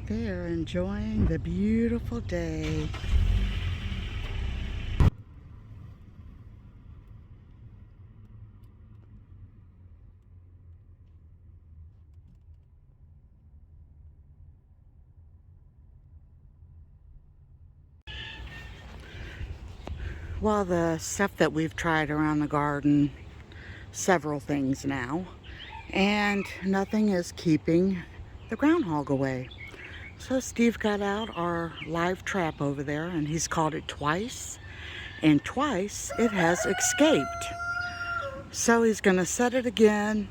They are enjoying the beautiful day. Well, the stuff that we've tried around the garden, several things now, and nothing is keeping the groundhog away. So Steve got out our live trap over there and he's caught it twice, and twice it has escaped. So he's gonna set it again,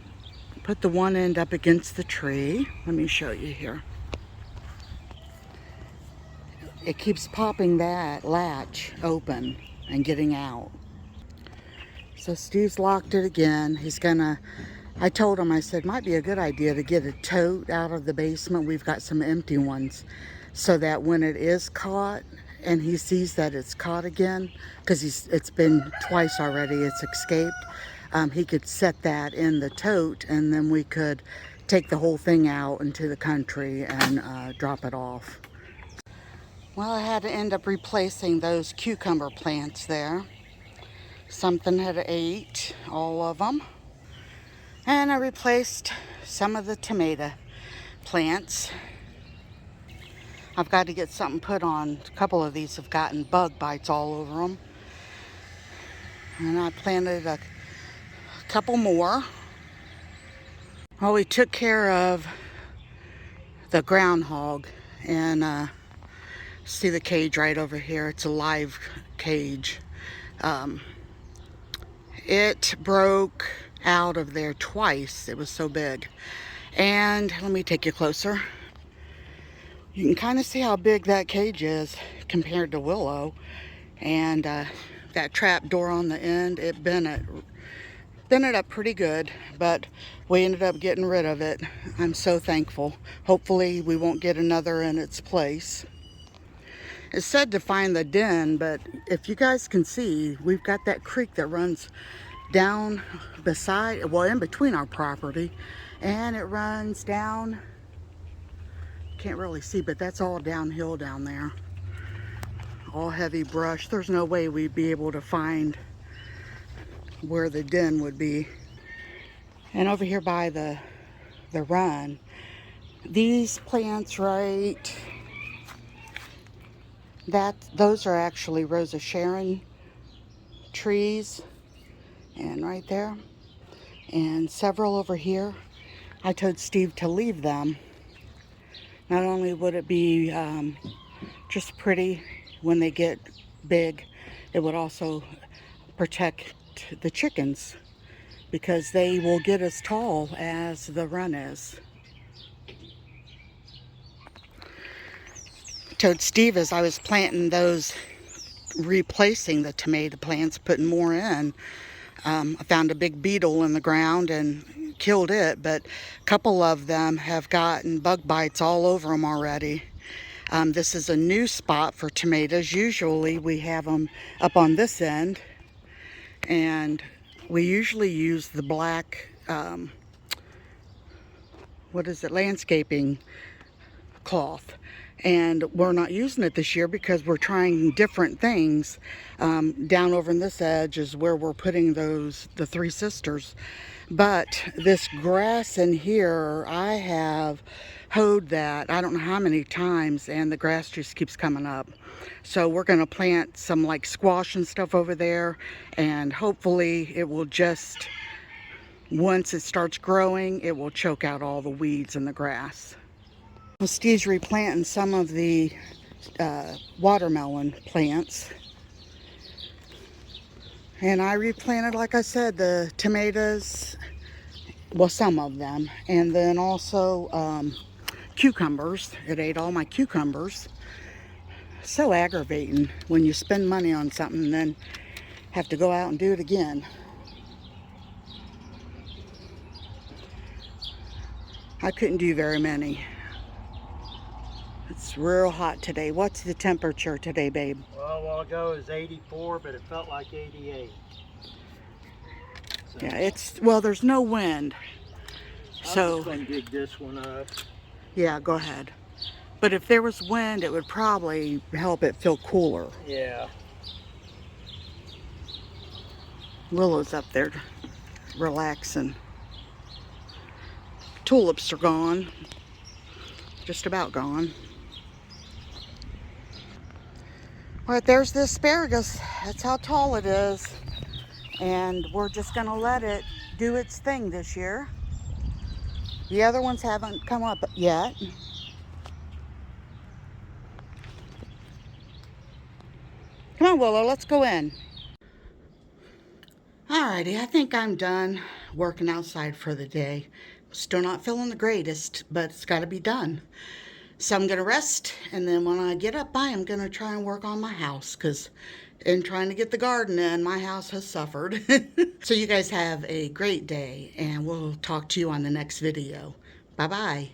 put the one end up against the tree. Let me show you here. It keeps popping that latch open and getting out. So Steve's locked it again. I told him, I said, might be a good idea to get a tote out of the basement. We've got some empty ones so that when it is caught and he sees that it's caught again, because it's been twice already, it's escaped, he could set that in the tote and then we could take the whole thing out into the country and drop it off. Well, I had to end up replacing those cucumber plants there. Something had ate all of them. And I replaced some of the tomato plants. I've got to get something put on. A couple of these have gotten bug bites all over them. And I planted a couple more. Well, we took care of the groundhog, and see the cage right over here. It's a live cage. It broke out of there twice. It was so big. And let me take you closer. You can kind of see how big that cage is compared to Willow. And that trap door on the end, it bent it up pretty good, but we ended up getting rid of it. I'm so thankful. Hopefully we won't get another in its place. It's said to find the den, but if you guys can see, we've got that creek that runs down in between our property, and it runs down, can't really see, but that's all downhill down there. All heavy brush. There's no way we'd be able to find where the den would be. And over here by the run, these plants those are actually Rosa Sharon trees, and right there, and several over here. I told Steve to leave them. Not only would it be just pretty when they get big, it would also protect the chickens because they will get as tall as the run is. Told Steve as I was planting those, replacing the tomato plants, putting more in, I found a big beetle in the ground and killed it, but a couple of them have gotten bug bites all over them already. This is a new spot for tomatoes. Usually we have them up on this end, and we usually use the black, landscaping cloth. And we're not using it this year because we're trying different things. Down over in this edge is where we're putting the Three Sisters. But this grass in here, I have hoed that I don't know how many times, and the grass just keeps coming up. So we're going to plant some like squash and stuff over there, and hopefully it will just, once it starts growing, it will choke out all the weeds in the grass. Well, Steve's replanting some of the watermelon plants. And I replanted, like I said, the tomatoes, well, some of them. And then also cucumbers. It ate all my cucumbers. So aggravating when you spend money on something and then have to go out and do it again. I couldn't do very many. It's real hot today. What's the temperature today, babe? Well, a while ago it was 84, but it felt like 88. So Yeah, there's no wind. I'm just going to dig this one up. Yeah, go ahead. But if there was wind, it would probably help it feel cooler. Yeah. Willow's up there relaxing. Tulips are gone. Just about gone. All right, there's the asparagus. That's how tall it is. And we're just gonna let it do its thing this year. The other ones haven't come up yet. Come on, Willow, let's go in. Alrighty, I think I'm done working outside for the day. Still not feeling the greatest, but it's gotta be done. So I'm gonna rest, and then when I get up, I am gonna try and work on my house, because in trying to get the garden in, my house has suffered. So you guys have a great day, and we'll talk to you on the next video. Bye-bye.